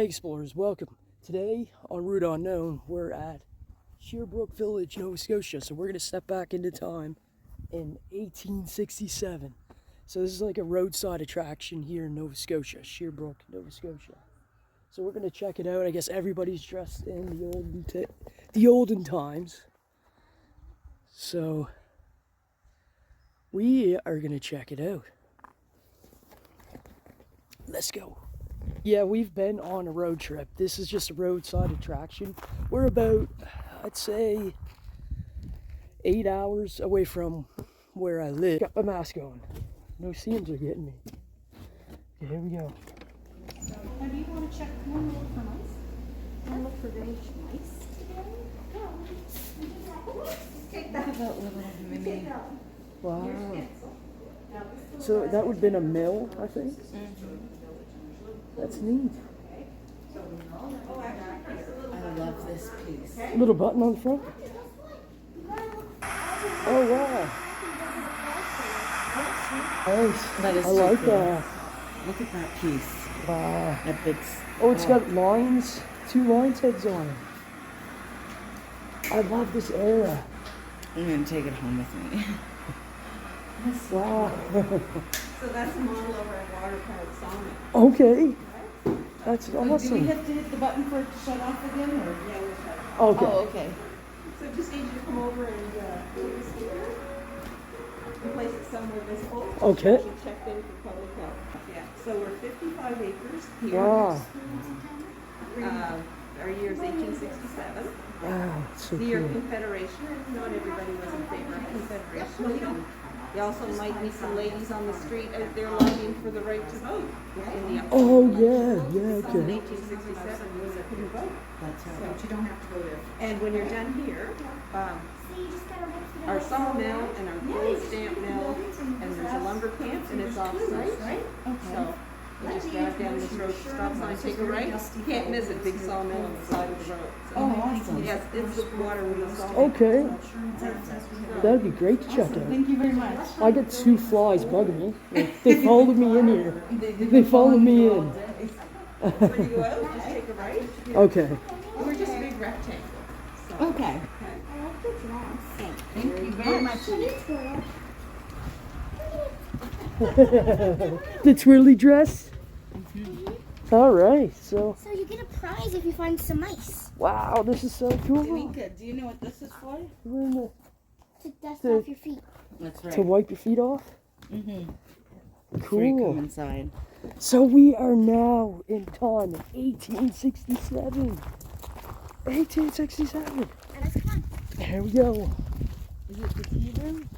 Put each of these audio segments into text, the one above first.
Hey explorers, welcome. Today on Route Unknown, we're at Sherbrooke Village, Nova Scotia. So we're going to step back into time in 1867. So this is like a roadside attraction here in Nova Scotia, Sherbrooke, Nova Scotia. So we're going to check it out. I guess everybody's dressed in the olden times. So we are going to check it out. Let's go. Yeah, we've been on a road trip. This is just a roadside attraction. We're about, I'd say, 8 hours away from where I live. Got my mask on. No seams are getting me. Okay, here we go. Now, do you want to check one look for mice? One look for beige mice today? Take that. Look at that little mini. Wow. So that would have been a mill, I think? That's neat. I love this piece. Little button on the front. Oh wow. Nice. That is I like cool. that. Look at that piece. Wow. That big. Oh, it's got lines, 2 lines heads on it. I love this era. I'm gonna take it home with me. Wow. So that's a model of our water-powered sawmill. Okay. That's Do we awesome. have to hit the button for it to shut off again, or? Yeah, we'll shut it. Okay. Oh, okay. So just need you to come over and take this here and place it somewhere visible. Okay. You checked in for public health. Yeah, so we're 55 acres here. Wow. Our year is 1867. Wow. It's so The year of cool. Confederation. Not everybody was in favor of Confederation. You also might meet some ladies on the street out there lobbying for the right to vote in the Oh yeah, yeah, in okay. 1867 when they couldn't vote. That's right. But you don't have to go there. And when you're done here, our sawmill and our gold stamp mill, and there's a lumber camp, and it's off-site. So you just drive down this road, stop sign, take a right. You can't miss it, big sawmill on the side of the road. So, Oh, awesome. yes, it's the water with the sawmill. Okay. That'd be great to check out. Thank you very much. I got 2 flies bugging me. Like, they followed me in here. They followed me in. When you go out, just take a right. Okay. We're just a big rectangle. So, Okay. Thank you very much. The twirly dress? All right, so, So you get a prize if you find some mice. wow, this is so cool. Mika, do you know what this is for? We're in the, To dust So- off your feet. That's to wipe your feet off? Mm-hmm. Before you come Cool. inside. So we are now in time, 1867. 1867. And it's fun. There we go. Is it the tea room?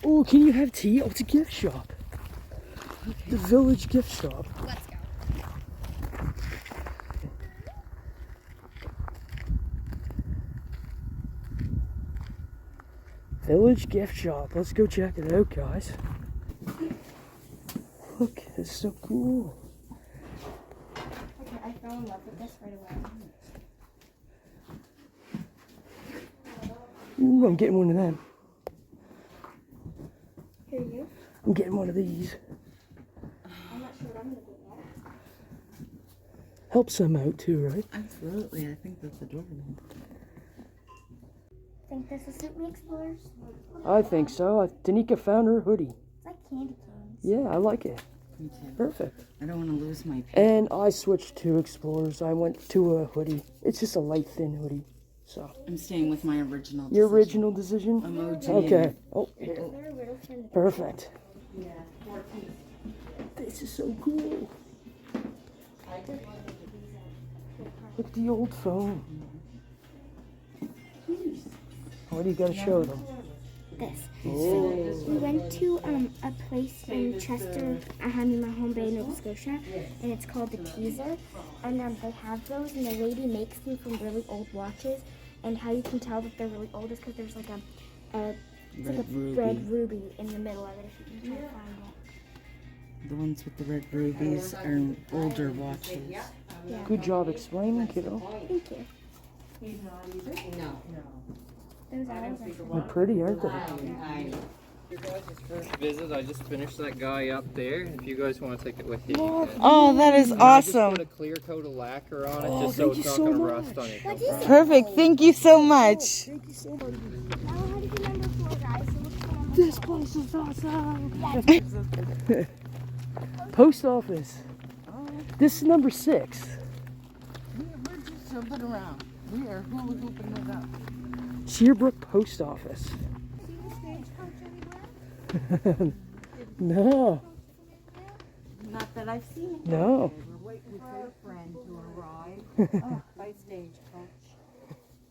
Oh, can you have tea? Oh, it's a gift shop. The village gift shop. Let's go. Village gift shop. Let's go check it out, guys. Look, it's so cool. Okay, I fell in love with this right away. Ooh, I'm getting one of them. Here you. I'm getting one of these. I'm not sure what I'm gonna do now. Helps them out too, right? Absolutely. I think that's adorable. Think this will suit me, explorers? I think so. Danica found her hoodie. It's like candy canes. Yeah, I like it. Me too. Perfect. I don't want to lose my pen. And I switched to Explorers. I went to a hoodie. It's just a light, thin hoodie. So, I'm staying with my original your decision. original decision? Emoji. Okay. Oh, here. They're a riddle from the Perfect. yeah, 14. This is so cool. Look at the old phone. What do you got to show them? This. Oh. We went to a place in Chester, in my home bay, Nova Scotia, and it's called the Teaser. And they have those, and the lady makes them from really old watches. And how you can tell that they're really old is because there's like a red ruby in the middle of it. If you can try to find it. The ones with the red rubies are older watches. Yeah. Good job explaining, kiddo. Thank you. He's not either? No. Those are ours. They're pretty, aren't they? I Your guys' first visit, I just finished that guy up there. If you guys want to take it with you, What? you can. Oh, that is And I just awesome. put a clear coat of lacquer on it Oh, just so thank it's you not so going to much. rust on you. What is it? Perfect. Thank you so much. Thank you so much. Now we're headed to number 4, guys. So look for number This 4. place is awesome. Post office. This is number 6. We're just jumping around. We are hula hooping it up. Sherbrooke Post Office. See the stagecoach anywhere? No, Not that I've seen it. no. We're waiting for a friend to arrive by stagecoach.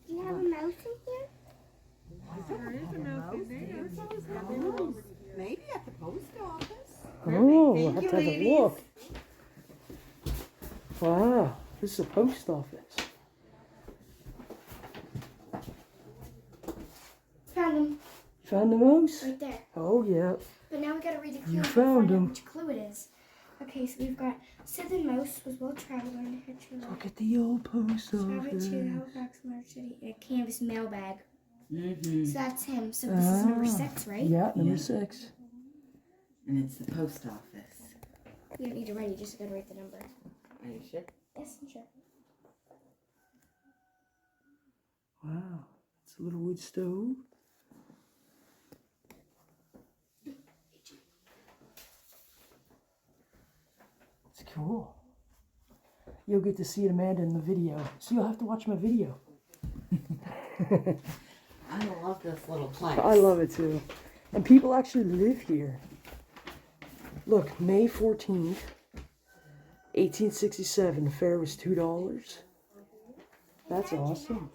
Do you have a mouse in here? There is a mouse in there. Maybe at the post office. Oh, Thank I'll have you, to have a ladies. look. Wow, this is a post office. Found him. Found the mouse? Right there. Oh, yeah. But now we gotta read the clue You and found find out him. which clue it is. Okay, so we've got said the mouse was well traveled on a hitch or Look at the old post Travel office. to Halifax, Large City, a canvas mailbag. Mm-hmm. So that's him. So this is number 6, right? Yeah, number 6. And it's the post office. You don't need to write, you just gotta write the number. Are you sure? Yes, I'm sure. Wow, it's a little wood stove. It's cool. You'll get to see it, Amanda, in the video. So you'll have to watch my video. I love this little place. I love it too. And people actually live here. Look, May 14th, 1867, the fare was $2. That's awesome.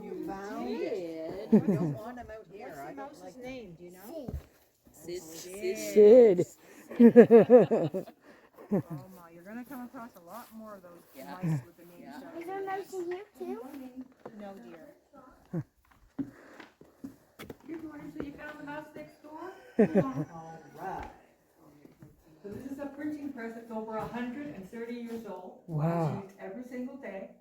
You found it. I don't want him out here. I don't like name, do you know? Sid. Oh my, you're gonna come across a lot more of those mice with the names down. Is there a mouse in here too? No, dear. Good morning, so you found the mouse next door? All right. So this is a printing press that's over 130 years old. Wow. It's used every single day.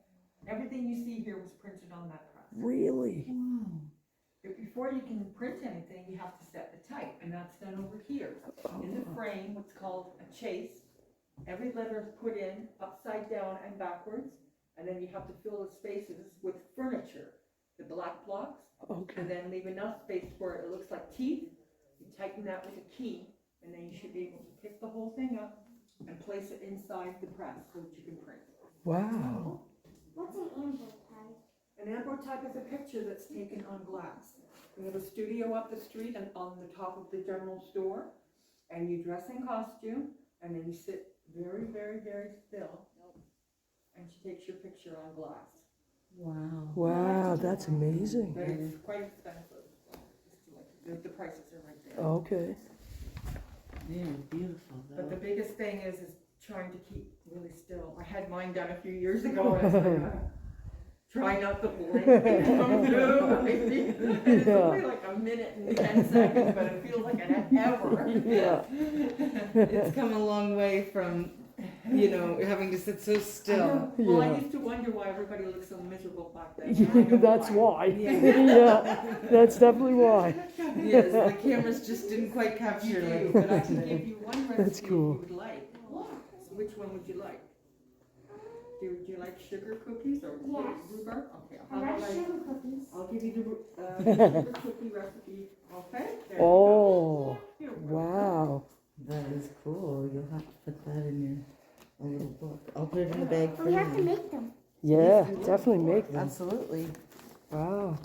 Everything you see here was printed on that press. Really? But before you can print anything, you have to set the type, and that's done over here. In the frame, what's called a chase. Every letter is put in upside down and backwards, and then you have to fill the spaces with furniture, the black blocks, Okay. and then leave enough space where it looks like teeth. You tighten that with a key, and then you should be able to pick the whole thing up and place it inside the press so that you can print. Wow. What's an ambrotype? An ambrotype is a picture that's taken on glass. We have a studio up the street and on the top of the general store, and you dress in costume, and then you sit very, very, very still, and she takes your picture on glass. Wow. Wow, that's amazing. But it's quite expensive. The prices are right there. Okay. They're beautiful But the though. biggest thing is trying to keep really still. I had mine done a few years ago, and I was like, try not to blink and come through. It's only like a minute and 10 seconds, but it feels like an hour. Yeah. It's come a long way from, having to sit so still. Well, I Yeah. used to wonder why everybody looked so miserable back then. Yeah, Now I know that's why. Yeah. Yeah, that's definitely why. Yes, the cameras just didn't quite You capture do, it. but I can give you one That's recipe cool. you would like. So which one would you like? Do you like sugar cookies or Yes. rhubarb? Okay, I like sugar cookies. I'll give you the sugar cookie recipe. Okay? There you Oh, go. wow. That is cool. You'll have to put that in your little book. I'll put it in the bag for But we have to you. make them. Yeah, definitely make them. Absolutely. Wow.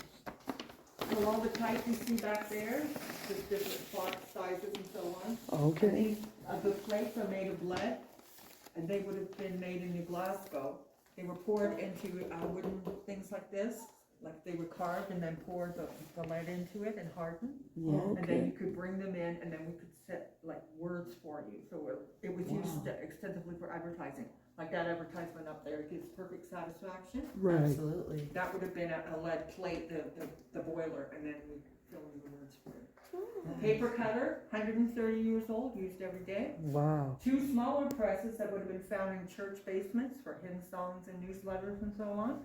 So all the types you see back there, just different font sizes and so on. And Okay. these, the plates are made of lead, and they would have been made in New Glasgow. They were poured into wooden things like this, like they were carved and then poured the lead into it and hardened. Yeah, And then okay. you could bring them in, and then we could set like words for you. So it was used extensively for advertising. Like that advertisement up there gives perfect satisfaction. Right. Absolutely. That would have been a lead plate, the boiler, and then we fill in the words for it. Paper cutter, 130 years old, used every day. Wow. 2 smaller presses that would have been found in church basements for hymn songs and newsletters and so on.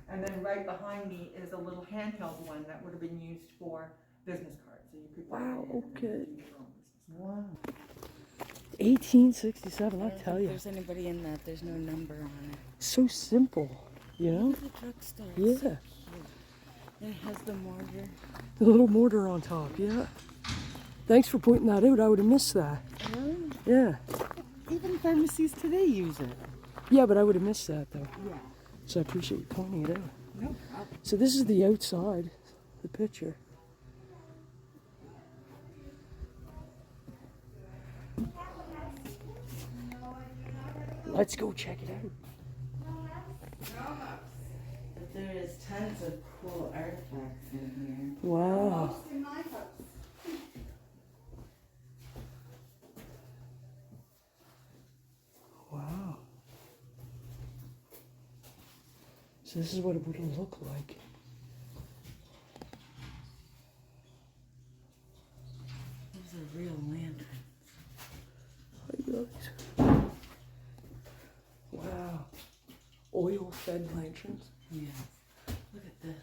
And then right behind me is a little handheld one that would have been used for business cards, so you could. Wow, okay. do your own business. Wow. 1867, I don't tell think you. there's anybody in that. There's no number on it. So simple, you know? Look at the drugstore. It's so Yeah. cute. It has the mortar. The little mortar on top, yeah. Thanks for pointing that out. I would have missed that. Really? Yeah. Even pharmacies today use it. Yeah, but I would have missed that though. Yeah. So I appreciate you pointing it out. No problem. So this is the outside, the picture. Let's go check it out. But there is tons of cool artifacts in Wow. Wow. So this is what it would look like. here. Those are real lanterns. Wow. Oil fed lanterns. Yes. Look at this.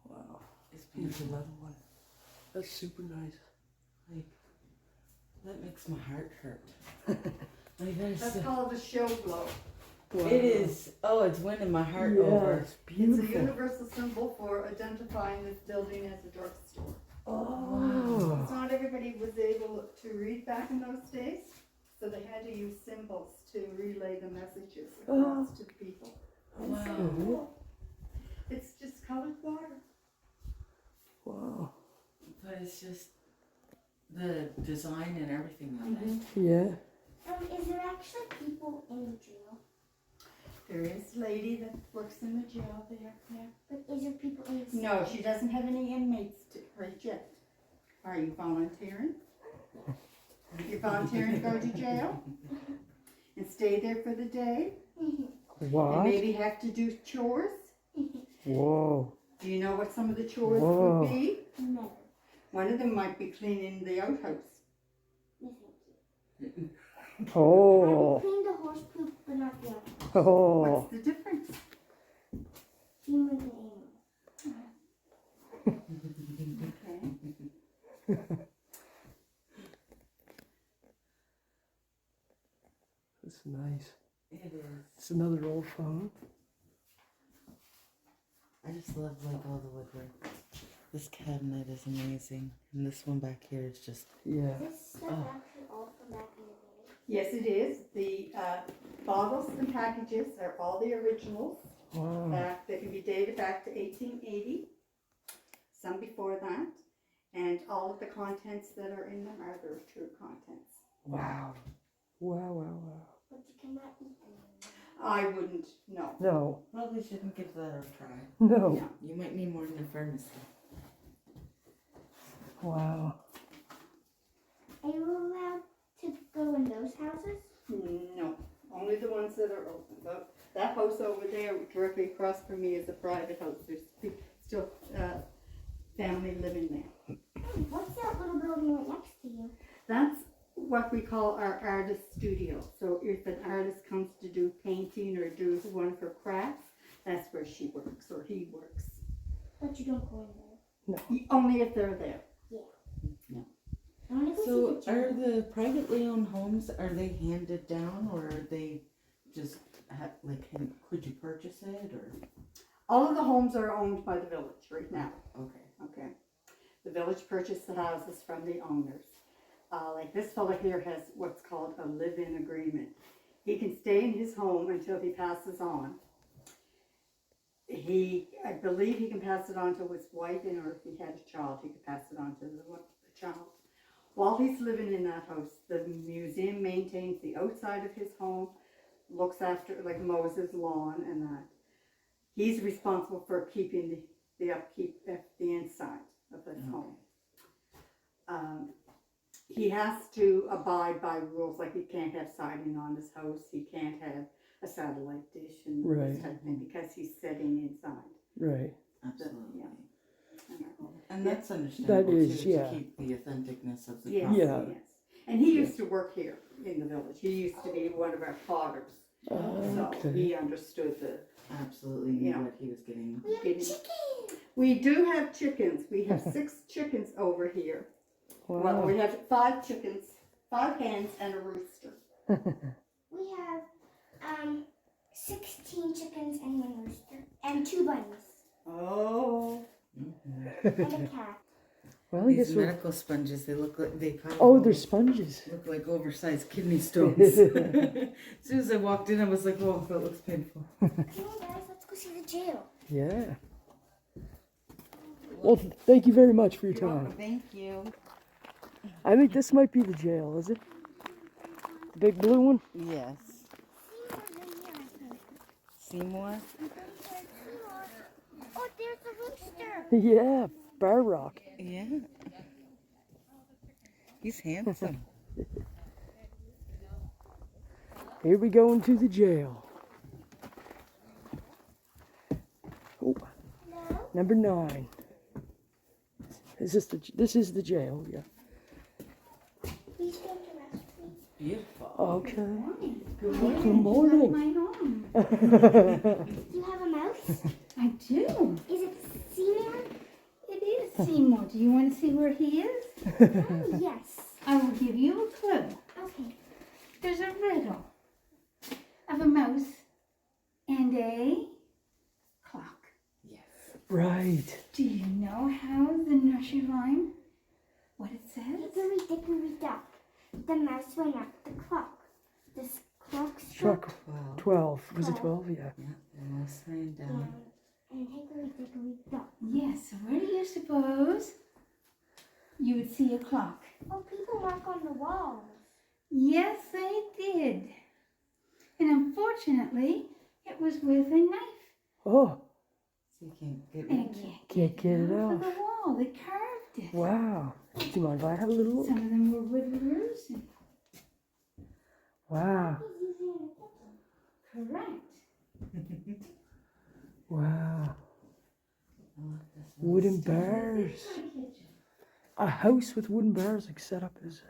Wow. It's Here's beautiful. another one. That's super nice. Like, that makes my heart hurt. Like, there's That's so- called a show glow. Wow. It is. Oh, it's winning my heart Yeah, over. it's It's a beautiful. universal symbol for identifying this building as a drugstore. Oh. So not everybody was able to read back in those days, so they had to use symbols to relay the messages across to the people. Wow. It's just colored water. Wow. But it's just the design and everything of it. Yeah. Is there actually people in the jail? There is a lady that works in the jail there. Yeah. But is there people in the No, she doesn't have any inmates to right yet. Are you volunteering? You're volunteering to go to jail? And stay there for the day? And What? maybe have to do chores? Whoa. Do you know what some of the chores Whoa. would be? No. One of them might be cleaning the outhouse. No, thank you. I Oh. cleaned the horse poop, but not the other. Oh. What's the difference? Human and animal. Okay. That's nice. It is. It's another old phone. I just love like all the woodwork. This cabinet is amazing, and this one back here is just. Yeah. This stuff actually all from back in the day. Yes, it is. The bottles and packages are all the originals. Wow. They can be dated back to 1880, some before that, and all of the contents that are in them are their true contents. Wow. Wow, wow, wow. But you cannot eat them. I wouldn't, no. No. Probably shouldn't give that a try. No. Yeah. You might need more than a pharmacy. Wow. Are you allowed to go in those houses? No, only the ones that are open. That house over there, directly across from me, is a private house. There's still family living there. What's that little building right next to you? That's what we call our artist studio. So if an artist comes to do painting or do one of her crafts, that's where she works or he works. But you don't go in there. Only if they're there. I want to go So, see the are jail. the privately owned homes, are they handed down, or are they just could you purchase it, or? All of the homes are owned by the village right now. Okay. Okay. The village purchased the houses from the owners. Like this fella here has what's called a live-in agreement. He can stay in his home until he passes on. I believe he can pass it on to his wife, and or if he had a child, he could pass it on to the child. While he's living in that house, the museum maintains the outside of his home, looks after, like mows his lawn and that. He's responsible for keeping the upkeep of the inside of his home. He has to abide by rules, like he can't have siding on his house, he can't have a satellite dish and Right. this type of thing, because he's sitting inside. Right. Absolutely. Yeah. And that's understandable is, too, yeah. to keep the authenticness of the Yes, property. Yeah. yes. And he used to work here in the village. He used to be one of our potters. So Okay. he understood the Absolutely knew Yeah. what he was getting. getting. We do have chickens. We have 6 chickens over here. Well, Wow. we have 5 chickens, 5 hens, and a rooster. We have 16 chickens and 1 rooster and 2 bunnies Oh. and a cat. Well, I guess These we're... medical sponges, they look like they kind of Oh, they're sponges. look like oversized kidney stones. As soon as I walked in, I was like, "Oh, that looks painful." Come on, guys, let's go see the jail. Yeah. Well, thank you very much for your time. Thank you. I think this might be the jail, is it? The big blue one? Yes. Seymour. Oh, there's a rooster. Yeah, Bar Rock. Yeah. He's handsome. Here we go into the jail. Oh, number 9. Is this is the jail? Yeah. Please go to rest, please. Beautiful. Okay. Good Good morning. My home. You have a mouse? I do. Is it Seymour? It is Seymour. Do you want to see where he is? Oh, yes. I will give you a clue. Okay. There's a riddle of a mouse and a clock. Right. Do you know how the nursery rhyme? What it says? Hickory dickory dock. The mouse went up the clock. The clock Struck struck 12. Was it 12? Yeah. Yeah, the mouse ran down. down. And hickory dickory dock. Yes. So where do you suppose you would see a clock? Oh, people mark on the walls. Yes, they did. And unfortunately, it was with a knife. Oh, So you can't get And rid it of it. can't get it off off. of the wall. They carved it. Wow. Do you mind if I have a little look? Some of them were woodworkers. And Wow. correct. Wow. I love this one. Wooden bars. A house with wooden bars like set up as...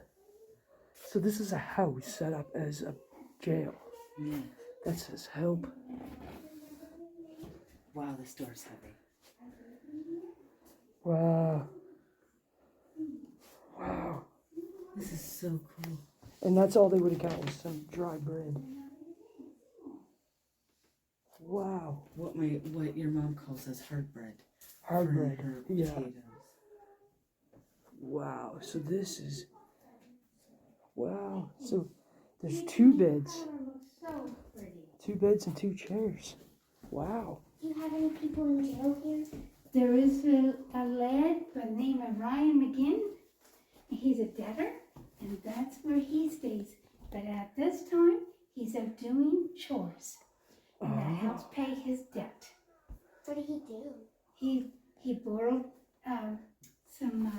So this is a house set up as a jail. Yeah. That says help. Wow, this door's heavy. Wow. Wow. This is so cool. And that's all they would have got was some dry bread. Wow. What your mom calls as hard bread. Hard for bread. her Yeah. potatoes. Wow. So this is... Wow. So there's 2 beds. So pretty. 2 beds and 2 chairs. Wow. Do you have any people in jail here? There is a lad by the name of Ryan McGinn. And he's a debtor, and that's where he stays. But at this time, he's out doing chores. And that helps pay his debt. What did he do? He borrowed some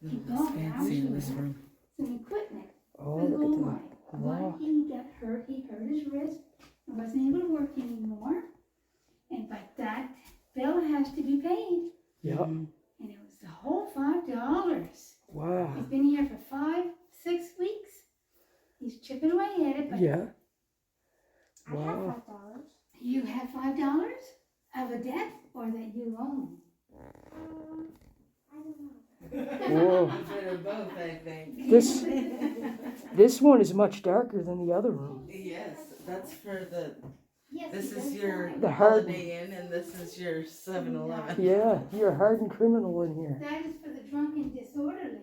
he It's bought fancy in this actually room. some equipment Oh, for the look gold at mine. that. When Wow. he got hurt, he hurt his wrist and wasn't able to work anymore. And but that bill has to be paid. Yep. And it was the whole $5. Wow. He's been here for 5-6 weeks. He's chipping away at it, but Yeah. I Wow. have $5. you have $5 of a debt or that you own. I don't know. Whoa. A bit of both, I think. This one is much darker than the other room. Yes, that's for the. Yes, This he is does your fine. The hard- Holiday Inn, and this is your 7-Eleven. Yeah, you're a hardened criminal in here. That is for the drunk and disorderly.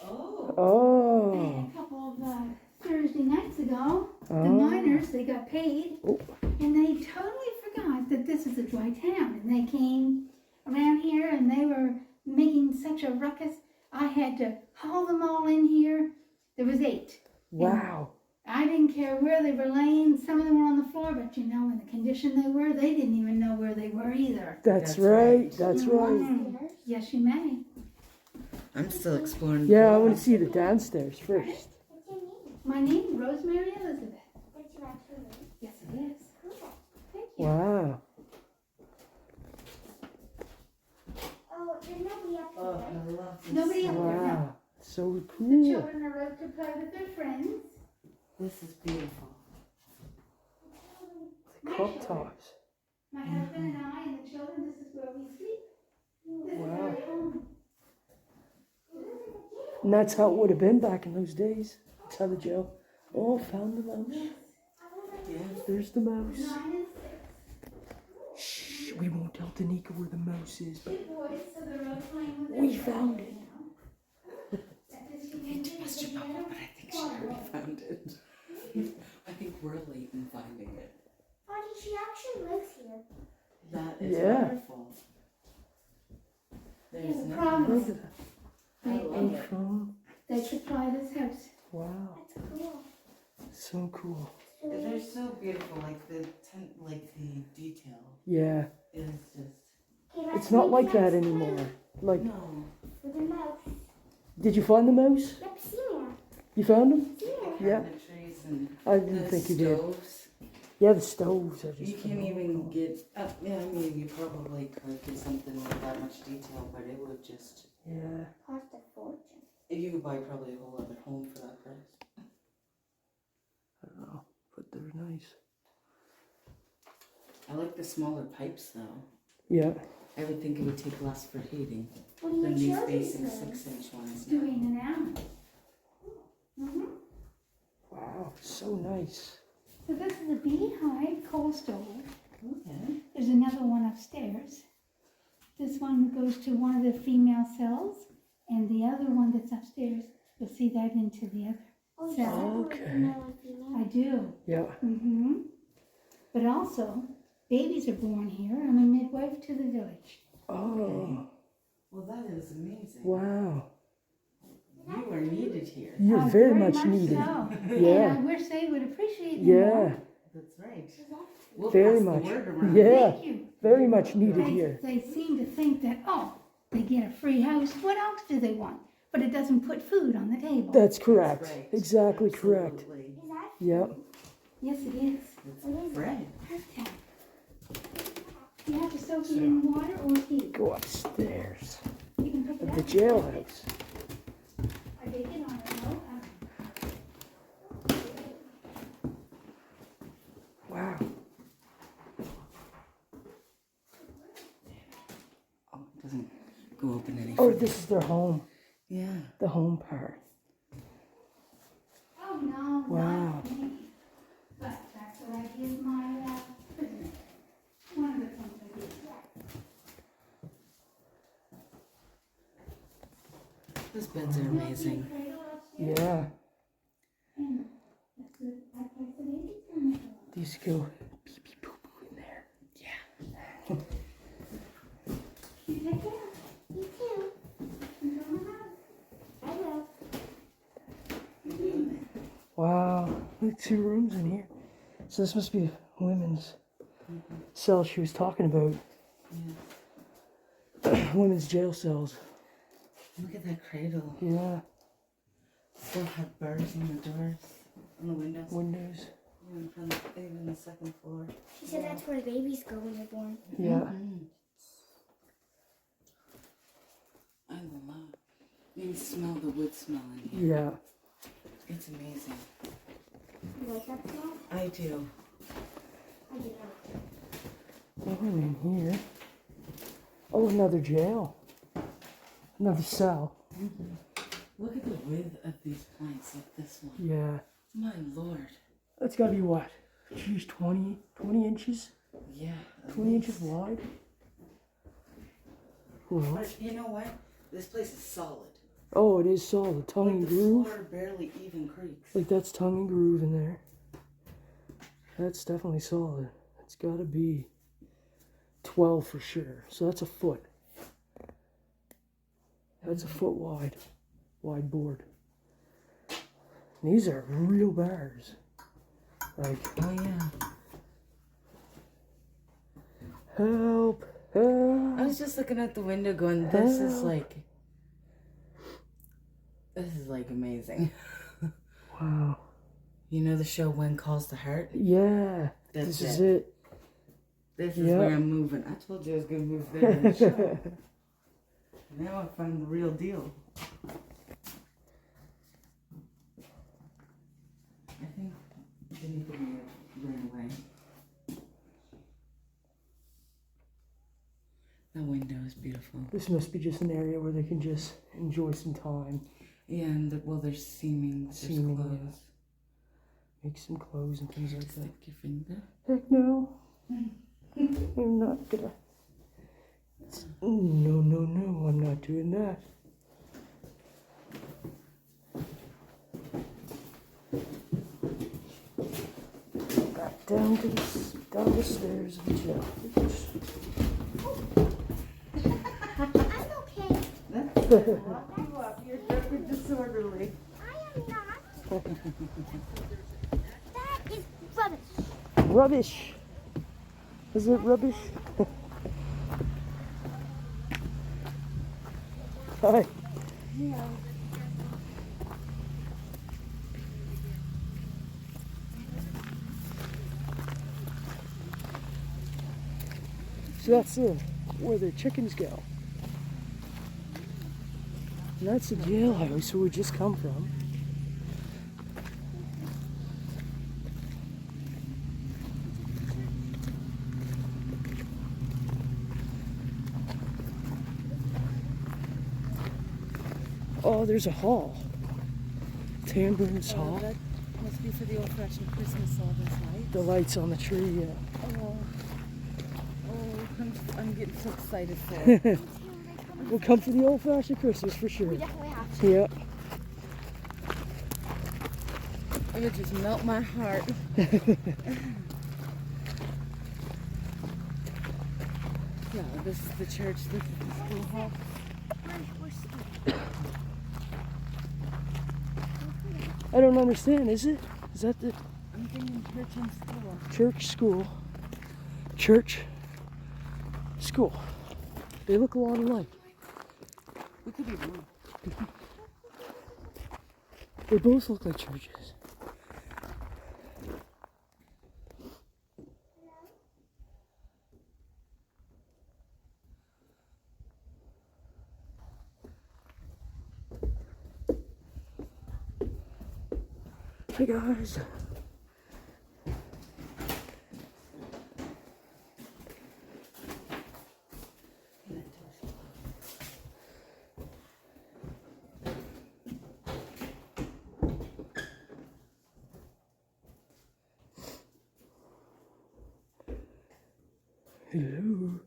Oh. I Oh. had a couple of Thursday nights ago, the Oh. miners, they got paid, Oh. and they totally forgot that this is a dry town. And they came around here and they were making such a ruckus. I had to haul them all in here. There was 8. Wow. I didn't care where they were laying. Some of them were on the floor, but you know, in the condition they were, they didn't even know where they were either. That's That's right. right. That's right. Mm. Yes, you may. I'm still exploring. Yeah, I want to see the downstairs first. What's your name? My name, Rosemary Elizabeth. What's your actual name? Yes, it is. Cool. Thank you. Wow. Oh, there's nobody up Oh, here. I love this. Nobody up there, no. Wow. So The cool. children are out to play with their friends. This is beautiful. Cup tops. My husband and I and the children, this is where we sleep. Wow. And that's how it would have been back in those days. That's how the jail. Oh, found the mouse. Yes. There's the mouse. Shh, we won't tell Danica where the mouse is. But we found it. Mr. Bubble, but I think she already found it. I think we're late in finding it. Auntie, she actually lives here. That is Yeah. wonderful. There's The nothing. problem Look at that. I love it. Phone. they supply this house. Wow. That's cool. So cool. They're so beautiful, like the detail Yeah. is just Okay, It's not like that anymore. Like, no. With a mouse. did you find the mouse? Yep, seen You found him? her. Seen her. Yeah. Cabinetries and I didn't the think you did. stoves. Yeah, the stoves are just. You can't even get up. Yeah, I mean, you probably could do something with that much detail, but it would just. Yeah. Cost a fortune. You could buy probably a whole other home for that price. I don't know, but they're nice. I like the smaller pipes though. Yeah. I would think it would take less for heating What do than you these charge basic for? 6-inch ones. Doing an hour. Mm-hmm. Wow, so nice. So this is a beehive coal stove. Okay. There's another one upstairs. This one goes to one of the female cells, and the other one that's upstairs, you'll see that into the other. Oh, you So- separate Okay. the male and female? I do. Yeah. Mm-hmm. But also, babies are born here. I'm a midwife to the village. Oh, Well, that is amazing. wow. You are needed here. You're Oh, very much needed. So. Yeah. And we're saying would appreciate you Yeah. more. That's right. We'll Very pass much. the word around. Yeah. Thank you. Very much needed here. They seem to think that, oh, they get a free house. What else do they want? But it doesn't put food on the table. That's correct. right. Exactly correct. Absolutely. Is that Yep. Yes, it is. It's bread. Okay. You have to soak it in water or heat. Go upstairs. You can pick it At up. the jailhouse. I bake it on a low oven. Wow. Oh, it doesn't go open any Oh, further. this is their home. Yeah. The home part. Oh, no, Wow. not me. But that's what I give my prisoner. One of the things I do. Those beds are amazing. Yeah. And that's what I place the baby for me. These go pee pee poo poo in there. You take care. you too? You go in the house. I will. Wow. Look, 2 rooms in here. So this must be a women's cell she was talking about. Women's jail cells. Look at that cradle. Yeah. Still have bars on the doors, on the windows. Windows. Even the second floor. She said that's where babies go when they're born. Yeah. I love. You can smell the wood smell in here. Yeah. It's amazing. You like that smell? I do. I do not. Oh, and in here. Oh, another jail. Another cell. Look at the width of these planks, like this one. Yeah. My lord. That's gotta be what? Geez, 20 inches? Yeah. at 20 inches least. wide? Well, But you know what? This place is solid. oh, it is solid. Tongue Like and the groove. floor barely even creaks. Like that's tongue and groove in there. That's definitely solid. It's gotta be 12 for sure. So that's a foot. That's a foot wide. Wide board. And these are real bars. Like, Oh yeah. help, I help. was just looking out the window going, this is like amazing. Wow. You know the show When Calls the Heart? Yeah. That's This is it. This is Yep. where I'm moving. I told you I was gonna move there in the show. Now I found the real deal. I think Jimmy ran away. The window is that's beautiful. This must be just an area where they can just enjoy some time. Yeah, and there's seaming, there's Seaming, yeah. clothes. Make some clothes and things like that. Like your finger. Heck no. I'm not gonna. No, no, no, I'm not doing that. Back down the stairs of the jail. I'm okay. Lock you up. You're drunk and disorderly. I am not. That is rubbish. Rubbish. Is it rubbish? Hi. So that's where the chickens go. And that's the jailhouse where we just come from. Oh, there's a hall. Tambourines Hall. That must be for the old-fashioned Christmas, all this light. The lights on the tree, yeah. I'm getting so excited for it. We'll come for the old-fashioned Christmas for sure. We definitely have to. Yeah. It would just melt my heart. Yeah, this is the church, this is the schoolhouse. I don't understand, is it? Is that the I'm thinking church and school. church school? Church school. They look a lot alike. We could be wrong. They both look like churches. Hey guys. Hello.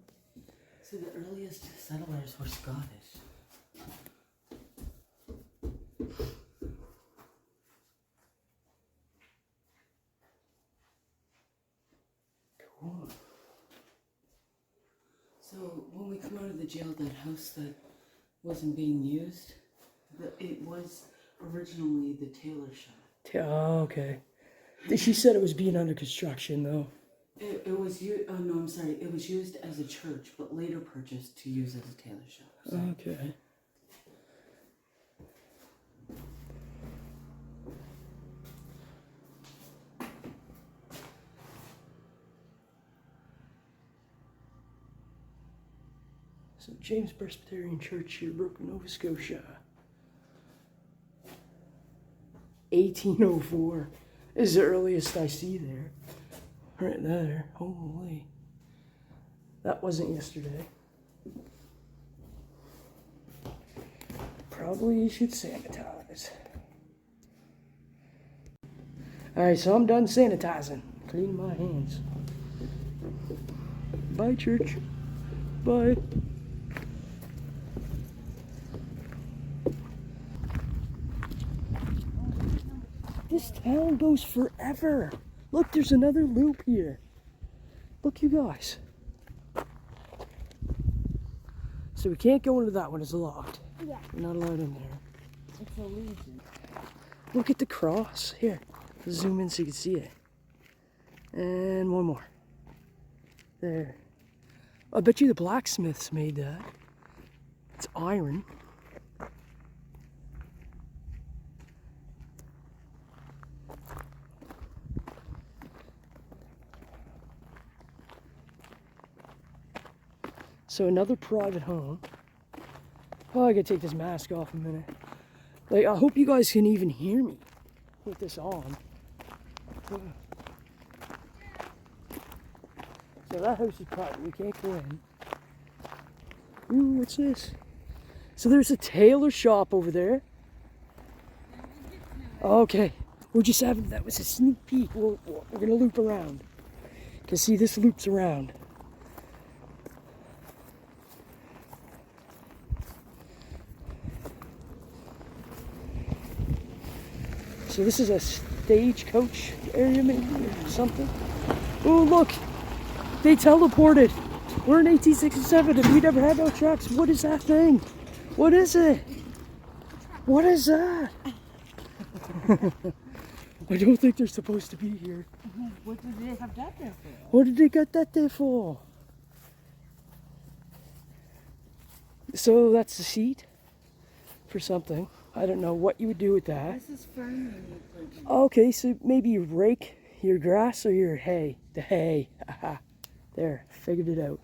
So the earliest settlers were Scottish. Cool. So when we come out of the jail, that house that wasn't being used, it was originally the tailor shop. Oh, okay. She said it was being under construction though. It was used, no, I'm sorry, it was used as a church, but later purchased to use as a tailor shop. So. Okay. So James Presbyterian Church, Sherbrooke, Nova Scotia. 1804 is the earliest I see there. Right there. Holy. That wasn't yesterday. Probably you should sanitize. Alright, so I'm done sanitizing. Clean my hands. Bye, church. Bye. This town goes forever. Look, there's another loop here. Look, you guys. So we can't go into that one, it's locked. Yeah. We're not allowed in there. It's a legion. Look at the cross. Here, zoom in so you can see it. And one more. There. I bet you the blacksmiths made that. It's iron. So another private home. Oh, I gotta take this mask off a minute. Like, I hope you guys can even hear me with this on. So that house is private, we can't go in. Ooh, what's this? So there's a tailor shop over there. Okay, we're just having, that was a sneak peek. We're gonna loop around. Cause see, this loops around. So this is a stagecoach area maybe or something. Oh look, they teleported. We're in 1867 and we never had no tracks. What is that thing? What is it? What is that? I don't think they're supposed to be here. What did they have that there for? What did they got that there for? So that's the seat for something. I don't know what you would do with that. This is farming. Okay, so maybe you rake your grass or your hay. The hay. Aha. There, figured it out.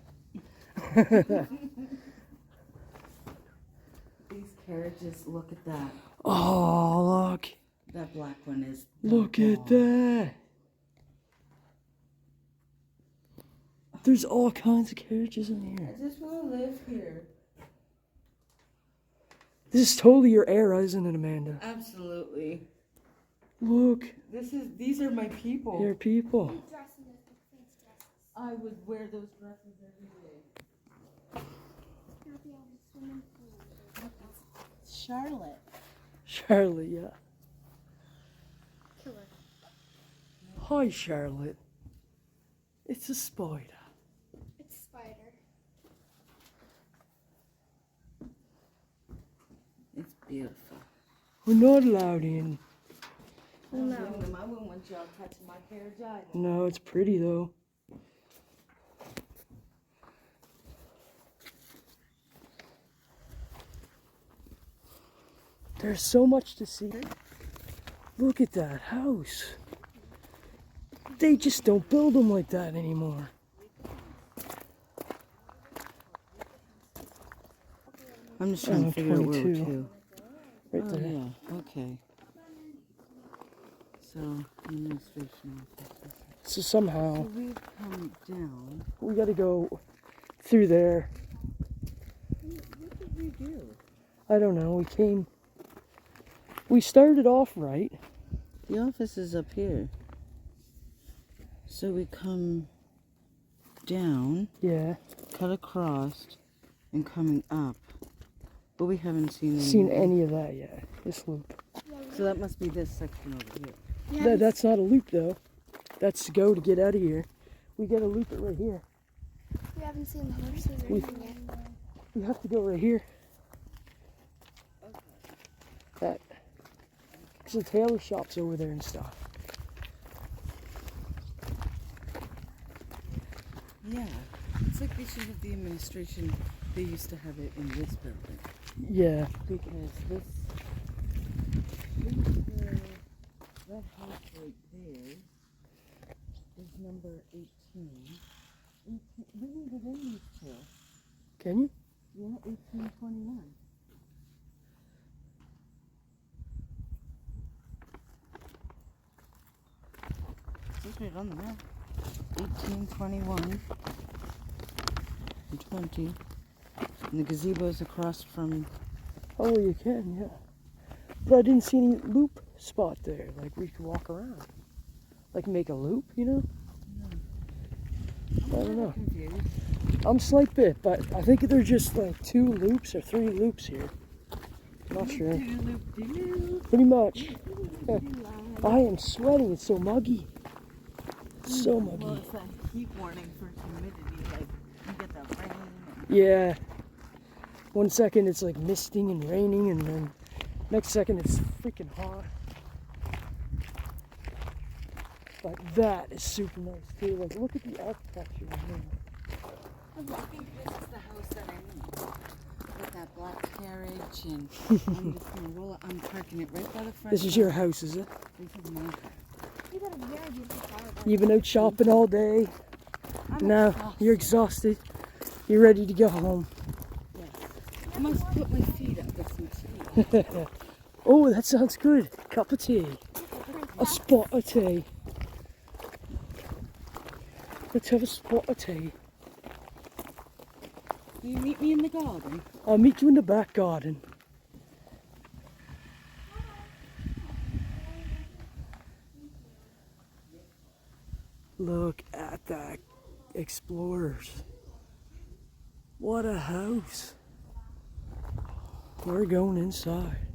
These carriages, look at that. Oh, look. That black one is. Look at that. There's all kinds of carriages in here. I just want to live here. This is totally your era, isn't it, Amanda? Absolutely. Look, These are my people. your people. I would wear those dresses every day. Charlotte. Charlotte, yeah. Killer. Hi, Charlotte. It's a spider. It's Spider. It's beautiful. We're not allowed in. No. I wouldn't want y'all touching my carriage either. No, it's pretty though. There's so much to see. Look at that house. They just don't build them like that anymore. I'm just trying to figure out where we're 22. to. Right Oh, there. yeah. Okay. So, administration office. So somehow So we've come down. we gotta go through there. What did we do? I don't know, we started off right. The office is up here. So we come down, Yeah. cut across, and coming up. But we haven't Seen any of that yet. This loop. So that must be this section over here. That's not a loop though. That's to go to get out of here. We gotta loop it right here. We haven't seen the horses or We- anything yet. We have to go right here. That. Cause the tailor shop's over there and stuff. Yeah. It's like they should have the administration. They used to have it in this building. Yeah. Because that house right there is number 18. We can get in these two. Can you? Yeah, 1821. It's right on the map. 1821 and 20. And the gazebo's across from. Oh, well, you can, yeah. But I didn't see any loop spot there. Like we could walk around. Like make a loop, you know? I don't know. Confused. I'm slight bit, but I think there's just like 2 loops or 3 loops here. Not sure. Pretty much. I am sweating. It's so muggy. So Well, muggy. it's that heat warning for humidity. Like, you get that rain. Yeah. 1 second it's like misting and raining, and then next second it's freaking hot. But that is super nice too. Like, look at the architecture in here. I think this is the house that I need. With that black carriage, and I'm just gonna roll it. I'm parking it right by the front. This is your house, is it? This is my house. You got a very beautiful flower garden. You've been out shopping all day. I'm Now exhausted. you're exhausted. You're ready to go home. Yes. I must put my feet up with some tea. Oh, that sounds good. Cup of tea. A spot of tea. Let's have a spot of tea. Will you meet me in the garden? I'll meet you in the back garden. Look at that, explorers. What a house. We're going inside.